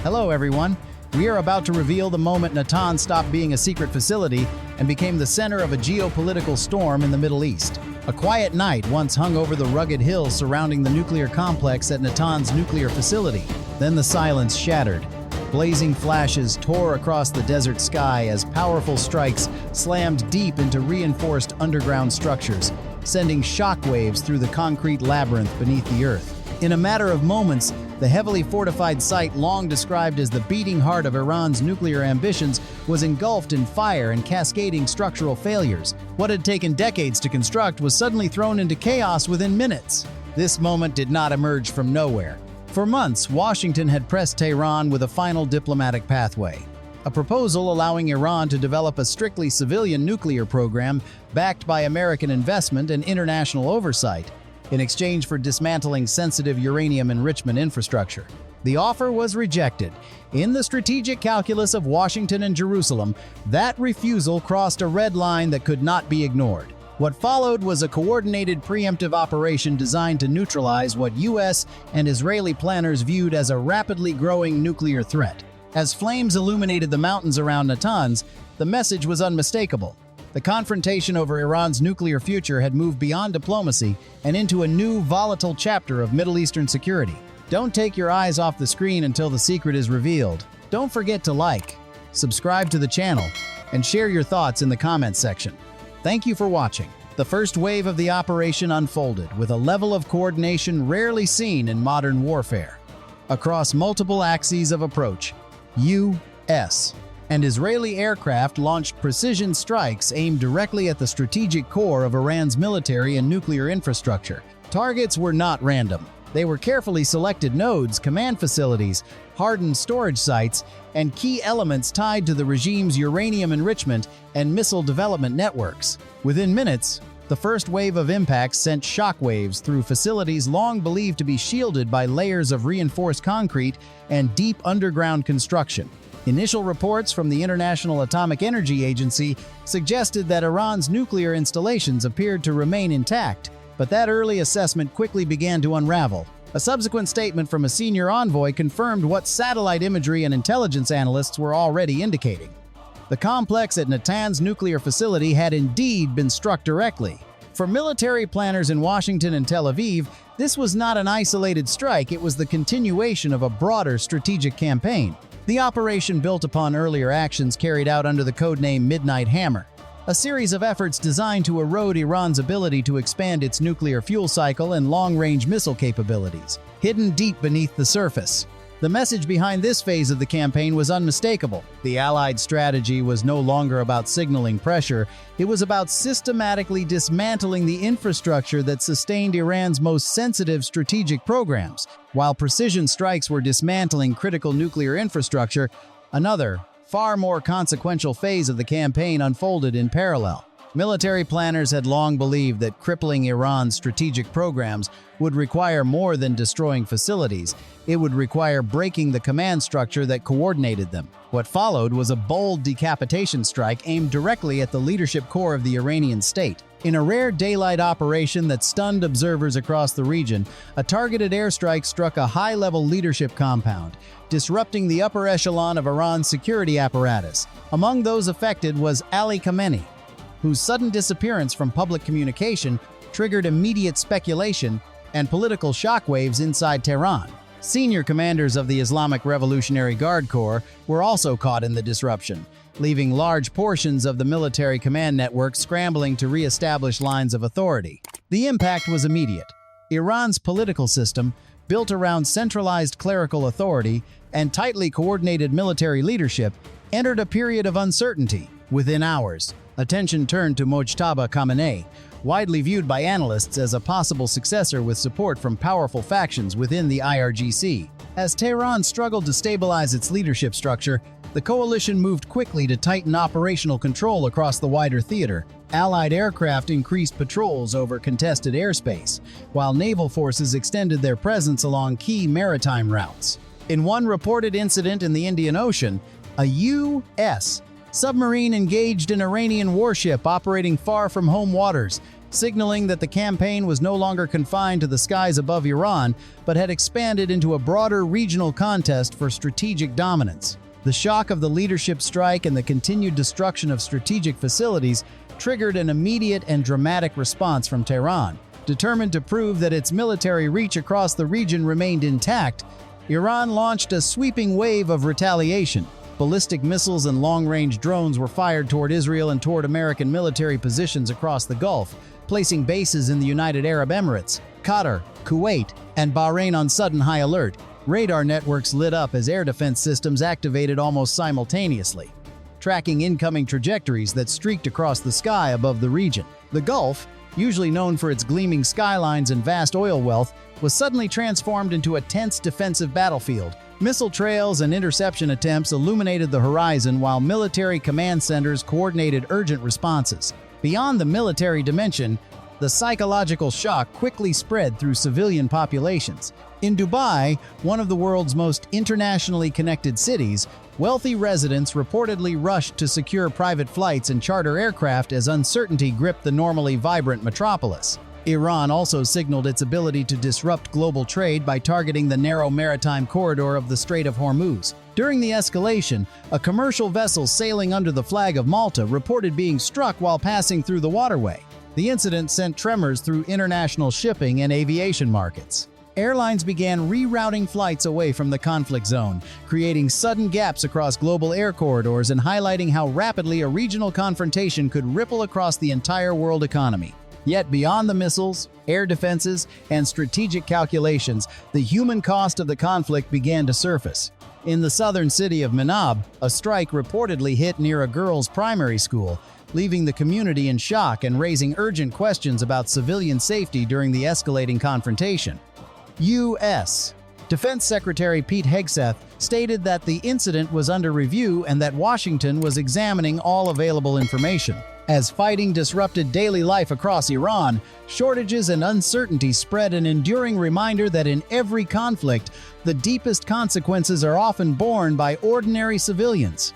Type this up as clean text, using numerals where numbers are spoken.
Hello, everyone. We are about to reveal the moment Natanz stopped being a secret facility and became the center of a geopolitical storm in the Middle East. A quiet night once hung over the rugged hills surrounding the nuclear complex at Natanz nuclear facility. Then the silence shattered. Blazing flashes tore across the desert sky as powerful strikes slammed deep into reinforced underground structures, sending shockwaves through the concrete labyrinth beneath the earth. In a matter of moments, the heavily fortified site, long described as the beating heart of Iran's nuclear ambitions, was engulfed in fire and cascading structural failures. What had taken decades to construct was suddenly thrown into chaos within minutes. This moment did not emerge from nowhere. For months, Washington had pressed Tehran with a final diplomatic pathway, a proposal allowing Iran to develop a strictly civilian nuclear program backed by American investment and international oversight, in exchange for dismantling sensitive uranium enrichment infrastructure. The offer was rejected. In the strategic calculus of Washington and Jerusalem, that refusal crossed a red line that could not be ignored. What followed was a coordinated preemptive operation designed to neutralize what U.S. and Israeli planners viewed as a rapidly growing nuclear threat. As flames illuminated the mountains around Natanz, the message was unmistakable. The confrontation over Iran's nuclear future had moved beyond diplomacy and into a new, volatile chapter of Middle Eastern security. Don't take your eyes off the screen until the secret is revealed. Don't forget to like, subscribe to the channel, and share your thoughts in the comments section. Thank you for watching. The first wave of the operation unfolded with a level of coordination rarely seen in modern warfare. Across multiple axes of approach, U.S. and Israeli aircraft launched precision strikes aimed directly at the strategic core of Iran's military and nuclear infrastructure. Targets were not random. They were carefully selected nodes, command facilities, hardened storage sites, and key elements tied to the regime's uranium enrichment and missile development networks. Within minutes, the first wave of impacts sent shockwaves through facilities long believed to be shielded by layers of reinforced concrete and deep underground construction. Initial reports from the International Atomic Energy Agency suggested that Iran's nuclear installations appeared to remain intact, but that early assessment quickly began to unravel. A subsequent statement from a senior envoy confirmed what satellite imagery and intelligence analysts were already indicating. The complex at Natanz nuclear facility had indeed been struck directly. For military planners in Washington and Tel Aviv, this was not an isolated strike, it was the continuation of a broader strategic campaign. The operation built upon earlier actions carried out under the codename Midnight Hammer, a series of efforts designed to erode Iran's ability to expand its nuclear fuel cycle and long-range missile capabilities, hidden deep beneath the surface. The message behind this phase of the campaign was unmistakable. The Allied strategy was no longer about signaling pressure, it was about systematically dismantling the infrastructure that sustained Iran's most sensitive strategic programs. While precision strikes were dismantling critical nuclear infrastructure, another, far more consequential phase of the campaign unfolded in parallel. Military planners had long believed that crippling Iran's strategic programs would require more than destroying facilities. It would require breaking the command structure that coordinated them. What followed was a bold decapitation strike aimed directly at the leadership core of the Iranian state. In a rare daylight operation that stunned observers across the region, a targeted airstrike struck a high-level leadership compound, disrupting the upper echelon of Iran's security apparatus. Among those affected was Ali Khamenei, whose sudden disappearance from public communication triggered immediate speculation and political shockwaves inside Tehran. Senior commanders of the Islamic Revolutionary Guard Corps were also caught in the disruption, leaving large portions of the military command network scrambling to re-establish lines of authority. The impact was immediate. Iran's political system, built around centralized clerical authority and tightly coordinated military leadership, entered a period of uncertainty. Within hours, attention turned to Mojtaba Khamenei, widely viewed by analysts as a possible successor with support from powerful factions within the IRGC. As Tehran struggled to stabilize its leadership structure, the coalition moved quickly to tighten operational control across the wider theater. Allied aircraft increased patrols over contested airspace, while naval forces extended their presence along key maritime routes. In one reported incident in the Indian Ocean, a U.S. submarine engaged an Iranian warship operating far from home waters, signaling that the campaign was no longer confined to the skies above Iran, but had expanded into a broader regional contest for strategic dominance. The shock of the leadership strike and the continued destruction of strategic facilities triggered an immediate and dramatic response from Tehran. Determined to prove that its military reach across the region remained intact, Iran launched a sweeping wave of retaliation. Ballistic missiles and long-range drones were fired toward Israel and toward American military positions across the Gulf, placing bases in the United Arab Emirates, Qatar, Kuwait, and Bahrain on sudden high alert. Radar networks lit up as air defense systems activated almost simultaneously, tracking incoming trajectories that streaked across the sky above the region. The Gulf, usually known for its gleaming skylines and vast oil wealth, was suddenly transformed into a tense defensive battlefield. Missile trails and interception attempts illuminated the horizon while military command centers coordinated urgent responses. Beyond the military dimension, the psychological shock quickly spread through civilian populations. In Dubai, one of the world's most internationally connected cities, wealthy residents reportedly rushed to secure private flights and charter aircraft as uncertainty gripped the normally vibrant metropolis. Iran also signaled its ability to disrupt global trade by targeting the narrow maritime corridor of the Strait of Hormuz. During the escalation, a commercial vessel sailing under the flag of Malta reported being struck while passing through the waterway. The incident sent tremors through international shipping and aviation markets. Airlines began rerouting flights away from the conflict zone, creating sudden gaps across global air corridors and highlighting how rapidly a regional confrontation could ripple across the entire world economy. Yet beyond the missiles, air defenses, and strategic calculations, the human cost of the conflict began to surface. In the southern city of Manab, a strike reportedly hit near a girls' primary school, leaving the community in shock and raising urgent questions about civilian safety during the escalating confrontation. U.S. Defense Secretary Pete Hegseth stated that the incident was under review and that Washington was examining all available information. As fighting disrupted daily life across Iran, shortages and uncertainty spread an enduring reminder that in every conflict, the deepest consequences are often borne by ordinary civilians.